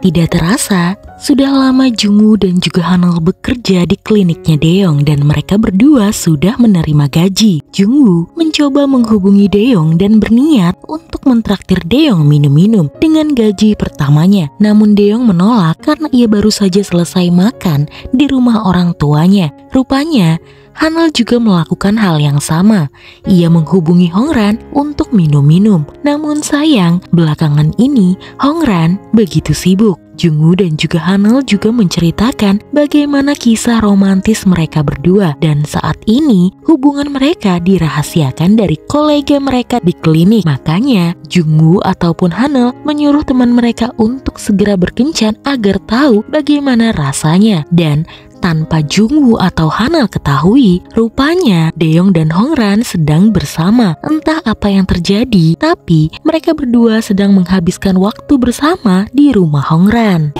Tidak terasa, sudah lama Jungwoo dan juga Hanul bekerja di kliniknya Daeyeong dan mereka berdua sudah menerima gaji. Jungwoo mencoba menghubungi Daeyeong dan berniat untuk mentraktir Daeyeong minum-minum dengan gaji pertamanya. Namun Daeyeong menolak karena ia baru saja selesai makan di rumah orang tuanya. Rupanya, Hanul juga melakukan hal yang sama. Ia menghubungi Hongran untuk minum-minum. Namun sayang, belakangan ini Hongran begitu sibuk. Jungwoo dan juga Hanul juga menceritakan bagaimana kisah romantis mereka berdua. Dan saat ini hubungan mereka dirahasiakan dari kolega mereka di klinik. Makanya Jungwoo ataupun Hanul menyuruh teman mereka untuk segera berkencan agar tahu bagaimana rasanya. Dan tanpa Jungwoo atau Hanul ketahui, rupanya Daeyeong dan Hongran sedang bersama. Entah apa yang terjadi, tapi mereka berdua sedang menghabiskan waktu bersama di rumah Hongran.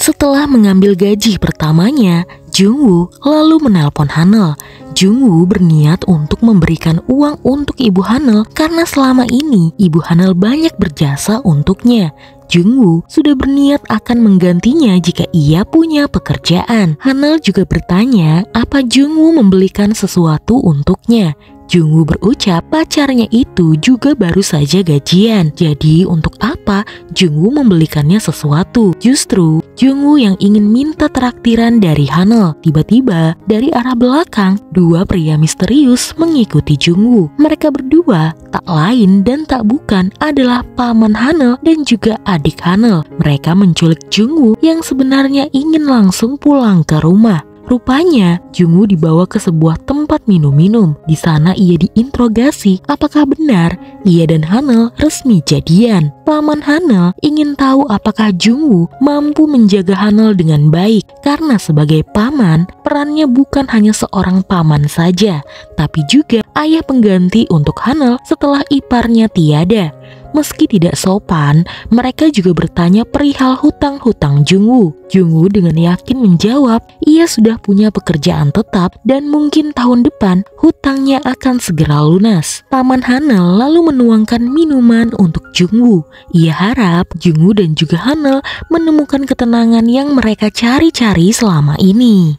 Setelah mengambil gaji pertamanya, Jungwoo lalu menelpon Hanul. Jungwoo berniat untuk memberikan uang untuk ibu Hanul karena selama ini ibu Hanul banyak berjasa untuknya. Jungwoo sudah berniat akan menggantinya jika ia punya pekerjaan. Hanul juga bertanya apa Jungwoo membelikan sesuatu untuknya. Jungwoo berucap pacarnya itu juga baru saja gajian. Jadi untuk apa Jungwoo membelikannya sesuatu? Justru Jungwoo yang ingin minta traktiran dari Hanul. Tiba-tiba dari arah belakang dua pria misterius mengikuti Jungwoo. Mereka berdua tak lain dan tak bukan adalah paman Hanul dan juga adik Hanul. Mereka menculik Jungwoo yang sebenarnya ingin langsung pulang ke rumah. Rupanya Jungwoo dibawa ke sebuah tempat minum-minum. Di sana ia diinterogasi apakah benar ia dan Hanul resmi jadian. Paman Hanul ingin tahu apakah Jungwoo mampu menjaga Hanul dengan baik. Karena sebagai paman, perannya bukan hanya seorang paman saja, tapi juga ayah pengganti untuk Hanul setelah iparnya tiada. Meski tidak sopan, mereka juga bertanya perihal hutang-hutang Jungwoo. Jungwoo dengan yakin menjawab ia sudah punya pekerjaan tetap dan mungkin tahun depan hutangnya akan segera lunas. Paman Hanul lalu menuangkan minuman untuk Jungwoo. Ia harap Jungwoo dan juga Hanul menemukan ketenangan yang mereka cari-cari selama ini.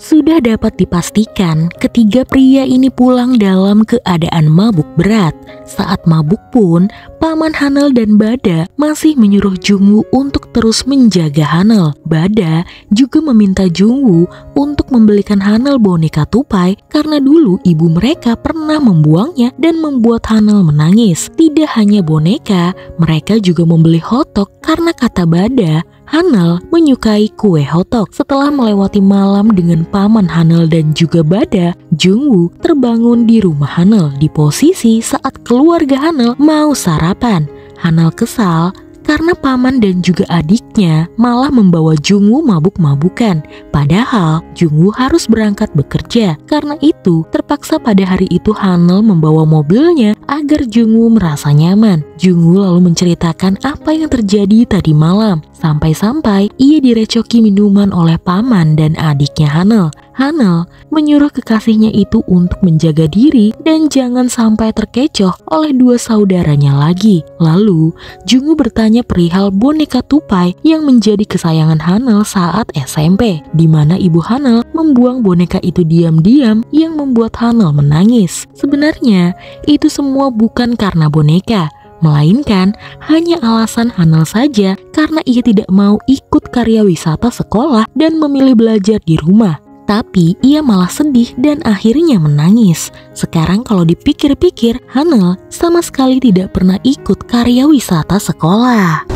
Sudah dapat dipastikan ketiga pria ini pulang dalam keadaan mabuk berat. Saat mabuk pun, paman Hanul dan Bada masih menyuruh Jungwoo untuk terus menjaga Hanul. Bada juga meminta Jungwoo untuk membelikan Hanul boneka tupai karena dulu ibu mereka pernah membuangnya dan membuat Hanul menangis. Tidak hanya boneka, mereka juga membeli hotdog karena kata Bada, Hanul menyukai kue hotdog. Setelah melewati malam dengan paman Hanul dan juga Bada, Jungwoo terbangun di rumah Hanul di posisi saat keluarga Hanul mau sarapan. Hanul kesal karena paman dan juga adiknya malah membawa Jungwoo mabuk-mabukan. Padahal Jungwoo harus berangkat bekerja. Karena itu terpaksa pada hari itu Hanul membawa mobilnya agar Jungwoo merasa nyaman. Jungwoo lalu menceritakan apa yang terjadi tadi malam. Sampai-sampai ia direcoki minuman oleh paman dan adiknya Hanul. Hanul menyuruh kekasihnya itu untuk menjaga diri dan jangan sampai terkecoh oleh dua saudaranya lagi. Lalu Jungwoo bertanya perihal boneka tupai yang menjadi kesayangan Hanul saat SMP, di mana ibu Hanul membuang boneka itu diam-diam yang membuat Hanul menangis. Sebenarnya itu semua bukan karena boneka, melainkan hanya alasan Hanul saja karena ia tidak mau ikut karya wisata sekolah dan memilih belajar di rumah. Tapi ia malah sedih dan akhirnya menangis. Sekarang kalau dipikir-pikir, Hanul sama sekali tidak pernah ikut karya wisata sekolah.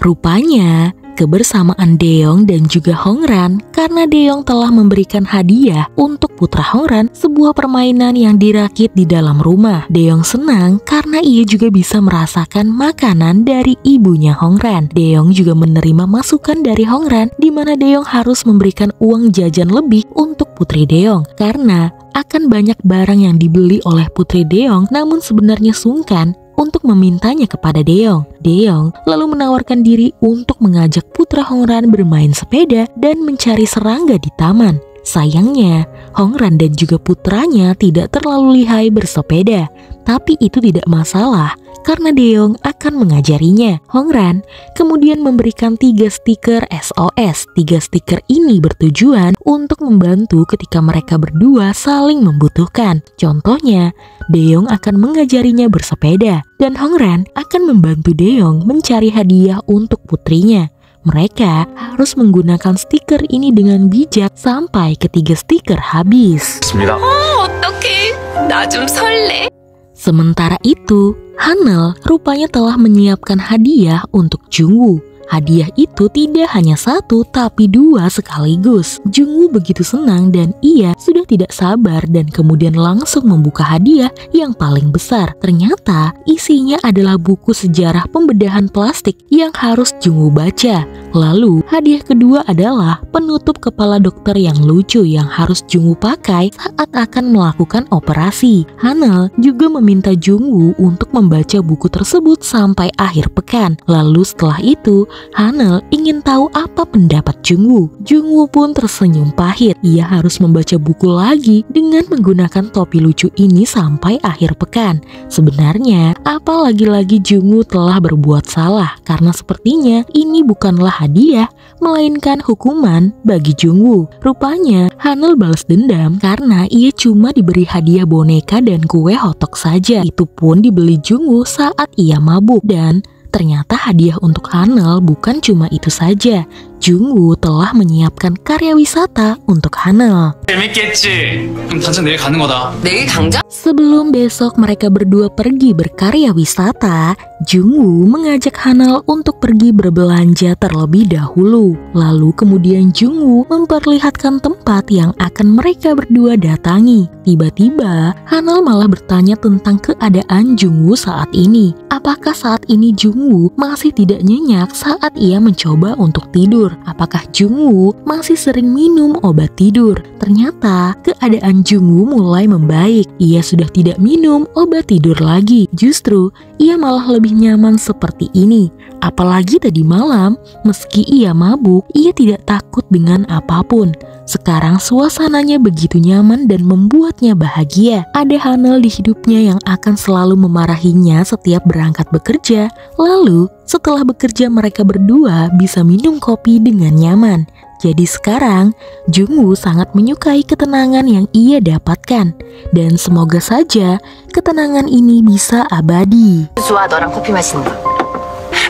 Rupanya kebersamaan Daeyeong dan juga Hongran karena Daeyeong telah memberikan hadiah untuk putra Hongran sebuah permainan yang dirakit di dalam rumah. Daeyeong senang karena ia juga bisa merasakan makanan dari ibunya Hongran. Daeyeong juga menerima masukan dari Hongran di mana Daeyeong harus memberikan uang jajan lebih untuk putri Daeyeong karena akan banyak barang yang dibeli oleh putri Daeyeong, namun sebenarnya sungkan untuk memintanya kepada Daeyeong. Daeyeong lalu menawarkan diri untuk mengajak putra Hongran bermain sepeda dan mencari serangga di taman. Sayangnya, Hongran dan juga putranya tidak terlalu lihai bersepeda. Tapi itu tidak masalah, karena Deong akan mengajarinya. Hongran kemudian memberikan 3 stiker SOS. 3 stiker ini bertujuan untuk membantu ketika mereka berdua saling membutuhkan. Contohnya, Deong akan mengajarinya bersepeda, dan Hongran akan membantu Deong mencari hadiah untuk putrinya. Mereka harus menggunakan stiker ini dengan bijak sampai ketiga stiker habis. 어떡해. 나 좀 설레. Sementara itu, Hanel rupanya telah menyiapkan hadiah untuk Jungwoo. Hadiah itu tidak hanya 1 tapi 2 sekaligus. Jungwoo begitu senang dan ia sudah tidak sabar dan kemudian langsung membuka hadiah yang paling besar. Ternyata isinya adalah buku sejarah pembedahan plastik yang harus Jungwoo baca. Lalu hadiah kedua adalah penutup kepala dokter yang lucu yang harus Jungwoo pakai saat akan melakukan operasi. Hanel juga meminta Jungwoo untuk membaca buku tersebut sampai akhir pekan. Lalu setelah itu Hanel ingin tahu apa pendapat Jungwoo. Jungwoo pun tersenyum pahit. Ia harus membaca buku lagi dengan menggunakan topi lucu ini sampai akhir pekan. Sebenarnya, apa lagi-lagi Jungwoo telah berbuat salah karena sepertinya ini bukanlah hadiah, melainkan hukuman bagi Jungwoo. Rupanya, Hanel balas dendam karena ia cuma diberi hadiah boneka dan kue hotdog saja. Itu pun dibeli Jungwoo saat ia mabuk. Dan ternyata hadiah untuk Hanel bukan cuma itu saja. Jungwoo telah menyiapkan karya wisata untuk Hanel. 재밌겠지. 그럼 당장 내일 가는 거다. 내일 당장? Sebelum besok mereka berdua pergi berkarya wisata, Jungwoo mengajak Hanel untuk pergi berbelanja terlebih dahulu. Lalu kemudian Jungwoo memperlihatkan tempat yang akan mereka berdua datangi. Tiba-tiba Hanel malah bertanya tentang keadaan Jungwoo saat ini. Apakah saat ini Jungwoo masih tidak nyenyak saat ia mencoba untuk tidur? Apakah Jungwoo masih sering minum obat tidur? Ternyata keadaan Jungwoo mulai membaik. Ia sudah tidak minum obat tidur lagi. Justru ia malah lebih nyaman seperti ini. Apalagi tadi malam, meski ia mabuk, ia tidak takut dengan apapun. Sekarang suasananya begitu nyaman dan membuatnya bahagia. Ada Hanel di hidupnya yang akan selalu memarahinya setiap berangkat bekerja. Lalu setelah bekerja mereka berdua bisa minum kopi dengan nyaman. Jadi sekarang Jungwoo sangat menyukai ketenangan yang ia dapatkan. Dan semoga saja ketenangan ini bisa abadi. 좋아, 너랑 커피 마시는 거.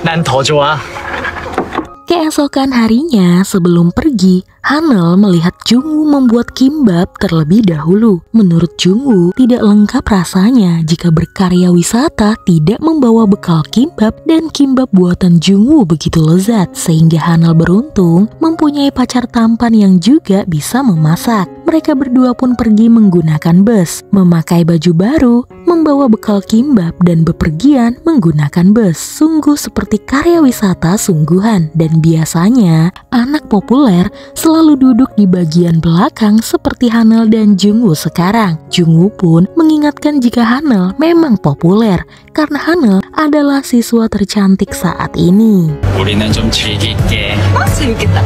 난 더 좋아. Keesokan harinya sebelum pergi, Hanel melihat Jungwoo membuat kimbap terlebih dahulu. Menurut Jungwoo, tidak lengkap rasanya jika berkarya wisata tidak membawa bekal kimbap, dan kimbap buatan Jungwoo begitu lezat sehingga Hanel beruntung mempunyai pacar tampan yang juga bisa memasak. Mereka berdua pun pergi menggunakan bus, memakai baju baru, membawa bekal kimbap dan bepergian menggunakan bus. Sungguh seperti karya wisata sungguhan, dan biasanya anak populer selalu duduk di bagian belakang seperti Hanel dan Jungwoo sekarang. Jungwoo pun mengingatkan jika Hanel memang populer karena Hanel adalah siswa tercantik saat ini. 우리는 좀 즐길게. 재밌겠다.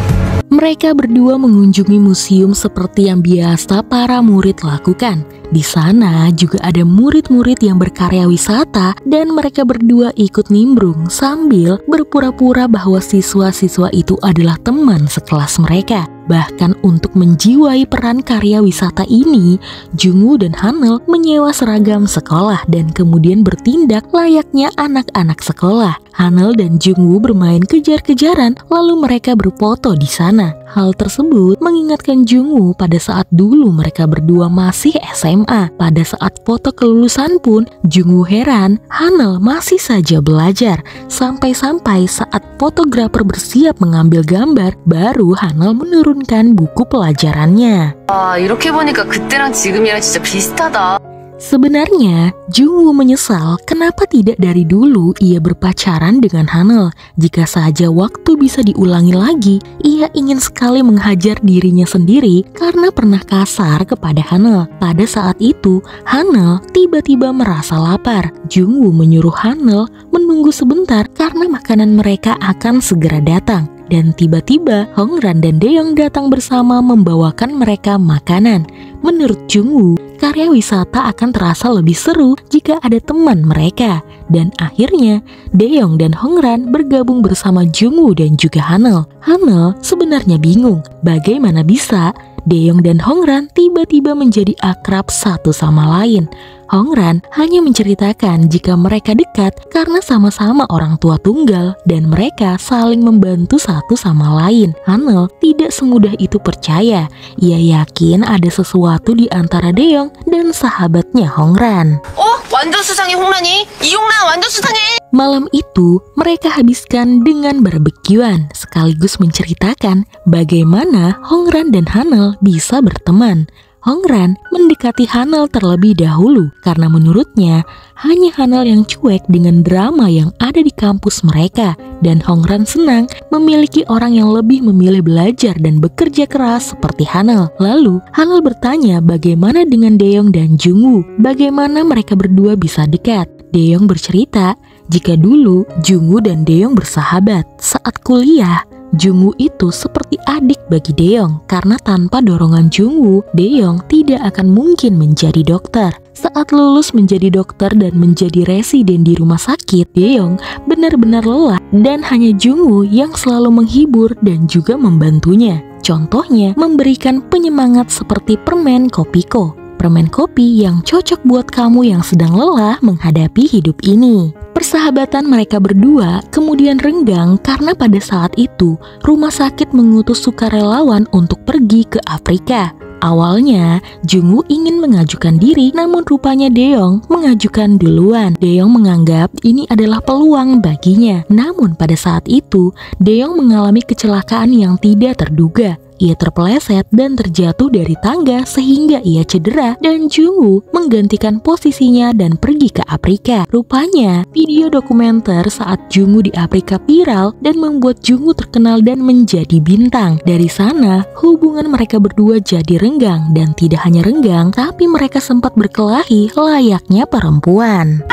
Mereka berdua mengunjungi museum seperti yang biasa para murid lakukan. Di sana juga ada murid-murid yang berkarya wisata dan mereka berdua ikut nimbrung sambil berpura-pura bahwa siswa-siswa itu adalah teman sekelas mereka. Bahkan untuk menjiwai peran karya wisata ini, Jungwoo dan Hanel menyewa seragam sekolah dan kemudian bertindak layaknya anak-anak sekolah. Hanel dan Jungwoo bermain kejar-kejaran lalu mereka berfoto di sana. Hal tersebut mengingatkan Jungwoo pada saat dulu mereka berdua masih SMA. Pada saat foto kelulusan pun, Jungwoo heran Hanel masih saja belajar. Sampai-sampai saat fotografer bersiap mengambil gambar, baru Hanel menurunkan buku pelajarannya. 아, 이렇게 보니까 그때랑 지금이랑 진짜 비슷하다. Sebenarnya, Jungwoo menyesal kenapa tidak dari dulu ia berpacaran dengan Hanel. Jika saja waktu bisa diulangi lagi, ia ingin sekali menghajar dirinya sendiri karena pernah kasar kepada Hanel. Pada saat itu, Hanel tiba-tiba merasa lapar. Jungwoo menyuruh Hanel menunggu sebentar karena makanan mereka akan segera datang. Dan tiba-tiba Hongran dan Daeyeong datang bersama membawakan mereka makanan. Menurut Jungwoo, karya wisata akan terasa lebih seru jika ada teman mereka. Dan akhirnya Daeyeong dan Hongran bergabung bersama Jungwoo dan juga Hanul. Hanul sebenarnya bingung bagaimana bisa Daeyeong dan Hongran tiba-tiba menjadi akrab satu sama lain. Hongran hanya menceritakan jika mereka dekat karena sama-sama orang tua tunggal dan mereka saling membantu satu sama lain. Hanul tidak semudah itu percaya. Ia yakin ada sesuatu di antara Daeyeong dan sahabatnya Hongran. 완전 수상해 홍란이. 이홍란 완전 수상해. Malam itu mereka habiskan dengan barbekyuan sekaligus menceritakan bagaimana Hongran dan Hanul bisa berteman. Hongran mendekati Hanul terlebih dahulu karena menurutnya hanya Hanul yang cuek dengan drama yang ada di kampus mereka, dan Hongran senang memiliki orang yang lebih memilih belajar dan bekerja keras seperti Hanul. Lalu Hanul bertanya bagaimana dengan Daeyeong dan Jungwoo, bagaimana mereka berdua bisa dekat. Daeyeong bercerita jika dulu Jungwoo dan Daeyeong bersahabat. Saat kuliah, Jungwoo itu seperti adik bagi Daeyeong karena tanpa dorongan Jungwoo, Daeyeong tidak akan mungkin menjadi dokter. Saat lulus menjadi dokter dan menjadi residen di rumah sakit, Daeyeong benar-benar lelah dan hanya Jungwoo yang selalu menghibur dan juga membantunya. Contohnya, memberikan penyemangat seperti permen Kopiko. Permen kopi yang cocok buat kamu yang sedang lelah menghadapi hidup ini. Persahabatan mereka berdua kemudian renggang karena pada saat itu rumah sakit mengutus sukarelawan untuk pergi ke Afrika. Awalnya Jungwoo ingin mengajukan diri, namun rupanya Daeyeong mengajukan duluan. Daeyeong menganggap ini adalah peluang baginya. Namun pada saat itu Daeyeong mengalami kecelakaan yang tidak terduga. Ia terpeleset dan terjatuh dari tangga sehingga ia cedera, dan Jungwoo menggantikan posisinya dan pergi ke Afrika. Rupanya video dokumenter saat Jungwoo di Afrika viral dan membuat Jungwoo terkenal dan menjadi bintang. Dari sana hubungan mereka berdua jadi renggang, dan tidak hanya renggang tapi mereka sempat berkelahi layaknya perempuan.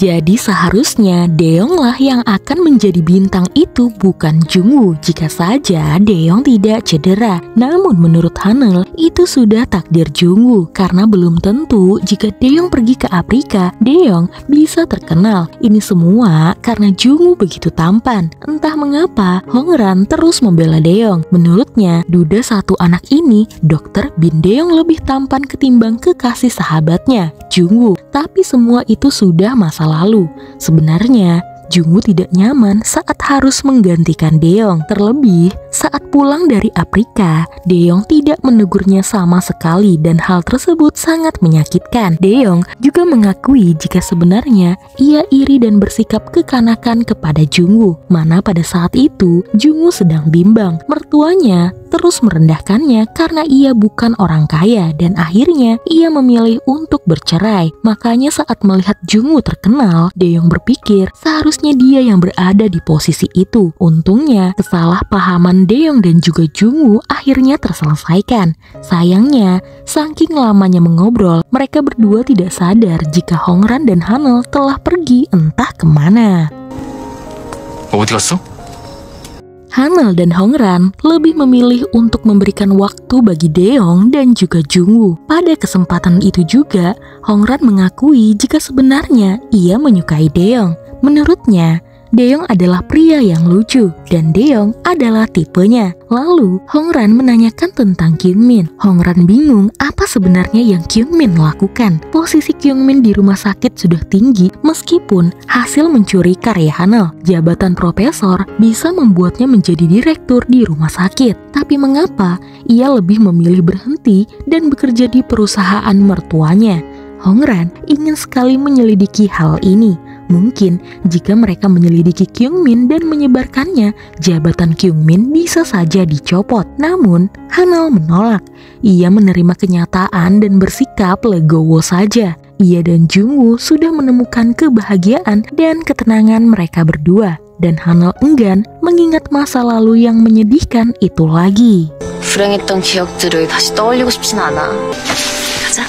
Jadi seharusnya Daeyeong lah yang akan menjadi bintang itu, bukan Jungwoo, jika saja Daeyeong tidak cedera. Namun menurut Hanul itu sudah takdir Jungwoo karena belum tentu jika Daeyeong pergi ke Afrika, Daeyeong bisa terkenal. Ini semua karena Jungwoo begitu tampan. Entah mengapa Hongran terus membela Daeyeong. Menurutnya duda satu anak ini, Dr. Bin Daeyeong lebih tampan ketimbang kekasih sahabatnya Jungwoo. Tapi semua itu sudah masa lalu. Sebenarnya Jungwoo tidak nyaman saat harus menggantikan Daeyeong. Terlebih saat pulang dari Afrika, Daeyeong tidak menegurnya sama sekali dan hal tersebut sangat menyakitkan. Daeyeong juga mengakui jika sebenarnya ia iri dan bersikap kekanakan kepada Jungwoo. Mana pada saat itu Jungwoo sedang bimbang. Mertuanya terus merendahkannya karena ia bukan orang kaya dan akhirnya ia memilih untuk bercerai. Makanya saat melihat Jungwoo terkenal, Daeyeong berpikir seharusnya dia yang berada di posisi itu. Untungnya kesalahpahaman Daeyeong dan juga Jungwoo akhirnya terselesaikan. Sayangnya saking lamanya mengobrol, mereka berdua tidak sadar jika Hongran dan Hanul telah pergi entah kemana. 어디 갔어? Hanul dan Hongran lebih memilih untuk memberikan waktu bagi Daeyeong dan juga Jungwoo. Pada kesempatan itu juga, Hongran mengakui jika sebenarnya ia menyukai Daeyeong. Menurutnya, Daeyeong adalah pria yang lucu dan Daeyeong adalah tipenya. Lalu Hongran menanyakan tentang Kyungmin. Hongran bingung apa sebenarnya yang Kyungmin lakukan. Posisi Kyungmin di rumah sakit sudah tinggi meskipun hasil mencuri karya Hanul. Jabatan profesor bisa membuatnya menjadi direktur di rumah sakit. Tapi mengapa ia lebih memilih berhenti dan bekerja di perusahaan mertuanya? Hongran ingin sekali menyelidiki hal ini. Mungkin jika mereka menyelidiki Kyungmin dan menyebarkannya, jabatan Kyungmin bisa saja dicopot. Namun, Hanul menolak. Ia menerima kenyataan dan bersikap legowo saja. Ia dan Jungwoo sudah menemukan kebahagiaan dan ketenangan mereka berdua. Dan Hanul enggan mengingat masa lalu yang menyedihkan itu lagi. 불행했던 기억들을 다시 떠올리고 싶진 않아. 가자.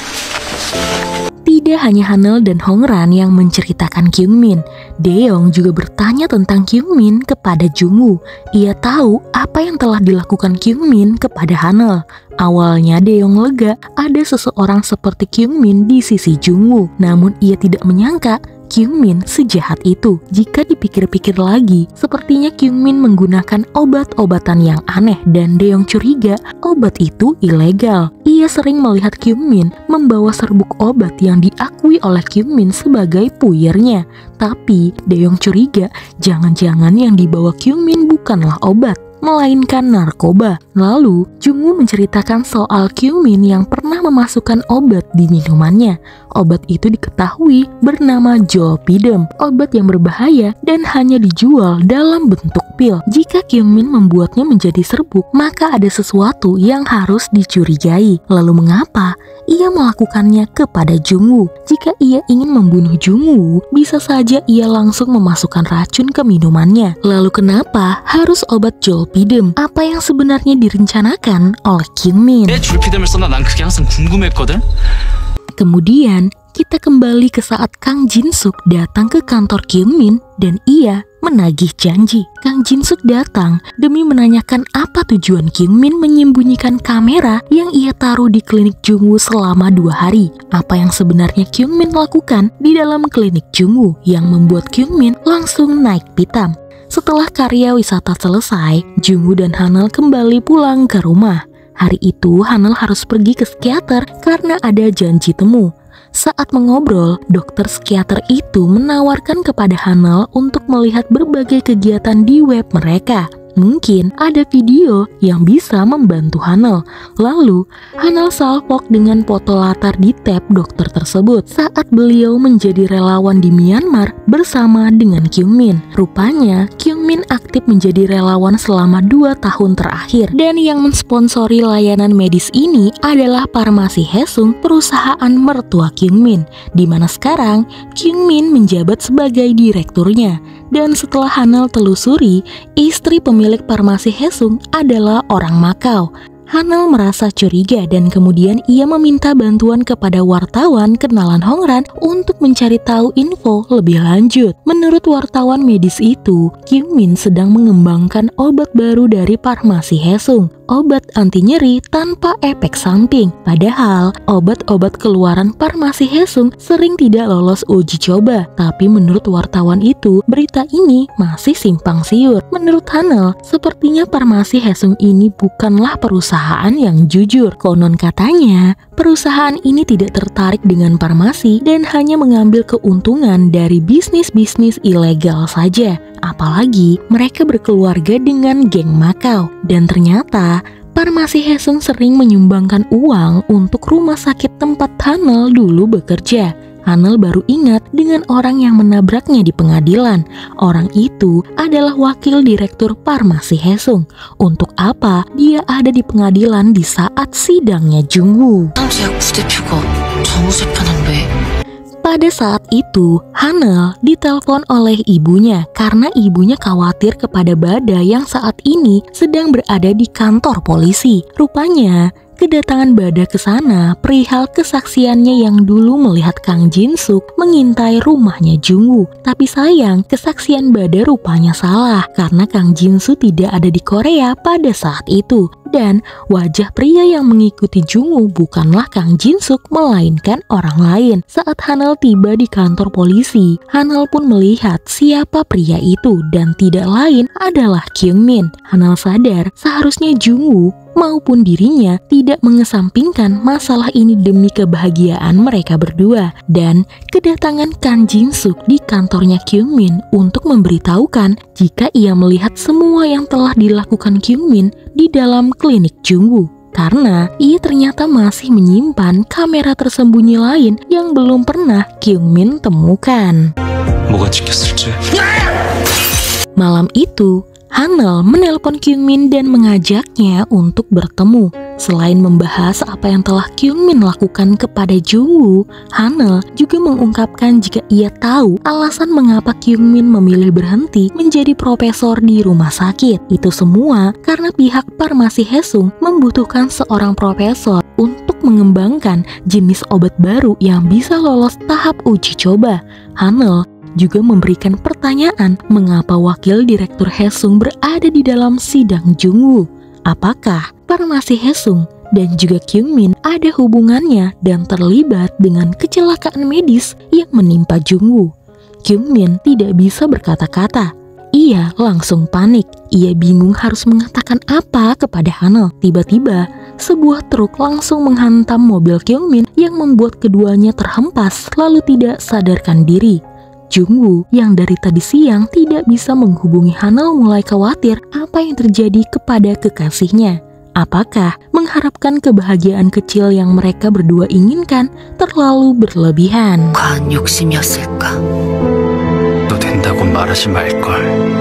Tidak hanya Hanel dan Hongran yang menceritakan Kyungmin, Daeyeong juga bertanya tentang Kyungmin kepada Jungwoo. Ia tahu apa yang telah dilakukan Kyungmin kepada Hanel. Awalnya Daeyeong lega ada seseorang seperti Kyungmin di sisi Jungwoo, namun ia tidak menyangka Kyungmin sejahat itu. Jika dipikir-pikir lagi, sepertinya Kyungmin menggunakan obat-obatan yang aneh dan Daeyeong curiga obat itu ilegal. Ia sering melihat Kyungmin membawa serbuk obat yang diakui oleh Kyungmin sebagai puyernya. Tapi Daeyeong curiga jangan-jangan yang dibawa Kyungmin bukanlah obat, melainkan narkoba. Lalu Jungwoo menceritakan soal Kyungmin yang pernah memasukkan obat di minumannya. Obat itu diketahui bernama Zolpidem, obat yang berbahaya dan hanya dijual dalam bentuk pil. Jika Kyungmin membuatnya menjadi serbuk, maka ada sesuatu yang harus dicurigai. Lalu mengapa ia melakukannya kepada Jungwoo? Jika ia ingin membunuh Jungwoo, bisa saja ia langsung memasukkan racun ke minumannya. Lalu kenapa harus obat Zolpidem? Apa yang sebenarnya direncanakan oleh Kyungmin? 왜 줄피뎀을 썼나 난 그게 항상 궁금했거든. Kemudian kita kembali ke saat Kang Jin-suk datang ke kantor Kyungmin dan ia menagih janji. Kang Jin-suk datang demi menanyakan apa tujuan Kyungmin menyembunyikan kamera yang ia taruh di klinik Jungwoo selama 2 hari. Apa yang sebenarnya Kyungmin lakukan di dalam klinik Jungwoo yang membuat Kyungmin langsung naik pitam. Setelah karya wisata selesai, Jungwoo dan Hanel kembali pulang ke rumah. Hari itu Hanel harus pergi ke psikiater karena ada janji temu. Saat mengobrol, dokter psikiater itu menawarkan kepada Hanel untuk melihat berbagai kegiatan di web mereka. Mungkin ada video yang bisa membantu Hanel. Lalu, Hanel salpok dengan foto latar di tab dokter tersebut saat beliau menjadi relawan di Myanmar bersama dengan Kyungmin. Rupanya, Kyungmin aktif menjadi relawan selama 2 tahun terakhir. Dan yang mensponsori layanan medis ini adalah Farmasi Haesung, perusahaan mertua Kyungmin, di mana sekarang Kyungmin menjabat sebagai direkturnya. Dan setelah Hanel telusuri, istri pemilik Farmasi Haesung adalah orang Makau. Hanel merasa curiga dan kemudian ia meminta bantuan kepada wartawan kenalan Hongran untuk mencari tahu info lebih lanjut. Menurut wartawan medis itu, Kyungmin sedang mengembangkan obat baru dari Farmasi Haesung, obat anti nyeri tanpa efek samping. Padahal obat-obat keluaran Farmasi Haesung sering tidak lolos uji coba. Tapi menurut wartawan itu, berita ini masih simpang siur. Menurut Hanel, sepertinya Farmasi Haesung ini bukanlah perusahaan yang jujur. Konon katanya, perusahaan ini tidak tertarik dengan farmasi dan hanya mengambil keuntungan dari bisnis-bisnis ilegal saja. Apalagi mereka berkeluarga dengan geng Makau. Dan ternyata Farmasi Haesung sering menyumbangkan uang untuk rumah sakit tempat Hanel dulu bekerja. Hanel baru ingat dengan orang yang menabraknya di pengadilan. Orang itu adalah wakil direktur Farmasi Haesung. Untuk apa dia ada di pengadilan di saat sidangnya Jungwoo? Pada saat itu, Hanel ditelepon oleh ibunya karena ibunya khawatir kepada Bada yang saat ini sedang berada di kantor polisi. Rupanya, kedatangan Bada ke sana perihal kesaksiannya yang dulu melihat Kang Jin-suk mengintai rumahnya Jungwoo. Tapi sayang, kesaksian Bada rupanya salah karena Kang Jin-suk tidak ada di Korea pada saat itu. Dan wajah pria yang mengikuti Jungwoo bukanlah Kang Jin-suk melainkan orang lain. Saat Hanel tiba di kantor polisi, Hanel pun melihat siapa pria itu dan tidak lain adalah Kyungmin. Hanel sadar seharusnya Jungwoo maupun dirinya tidak mengesampingkan masalah ini demi kebahagiaan mereka berdua. Dan kedatangan Kang Jin-suk di kantornya Kyungmin untuk memberitahukan jika ia melihat semua yang telah dilakukan Kyungmin di dalam klinik Jungwoo. Karena ia ternyata masih menyimpan kamera tersembunyi lain yang belum pernah Kyungmin temukan. Malam itu, Hanel menelpon Kyungmin dan mengajaknya untuk bertemu. Selain membahas apa yang telah Kyungmin lakukan kepada Jungwoo, Hanel juga mengungkapkan jika ia tahu alasan mengapa Kyungmin memilih berhenti menjadi profesor di rumah sakit. Itu semua karena pihak Farmasi Haesung membutuhkan seorang profesor untuk untuk mengembangkan jenis obat baru yang bisa lolos tahap uji coba. Hanel juga memberikan pertanyaan mengapa wakil direktur Haesung berada di dalam sidang Jungwoo. Apakah farmasi Haesung dan juga Kyungmin ada hubungannya dan terlibat dengan kecelakaan medis yang menimpa Jungwoo? Kyungmin tidak bisa berkata-kata. Ia langsung panik. Ia bingung harus mengatakan apa kepada Hanel. Tiba-tiba, sebuah truk langsung menghantam mobil Kyungmin yang membuat keduanya terhempas lalu tidak sadarkan diri. Jungwoo yang dari tadi siang tidak bisa menghubungi Hanel mulai khawatir apa yang terjadi kepada kekasihnya. Apakah mengharapkan kebahagiaan kecil yang mereka berdua inginkan terlalu berlebihan? 과한 욕심이었을까? 또 된다고 말하지 말걸.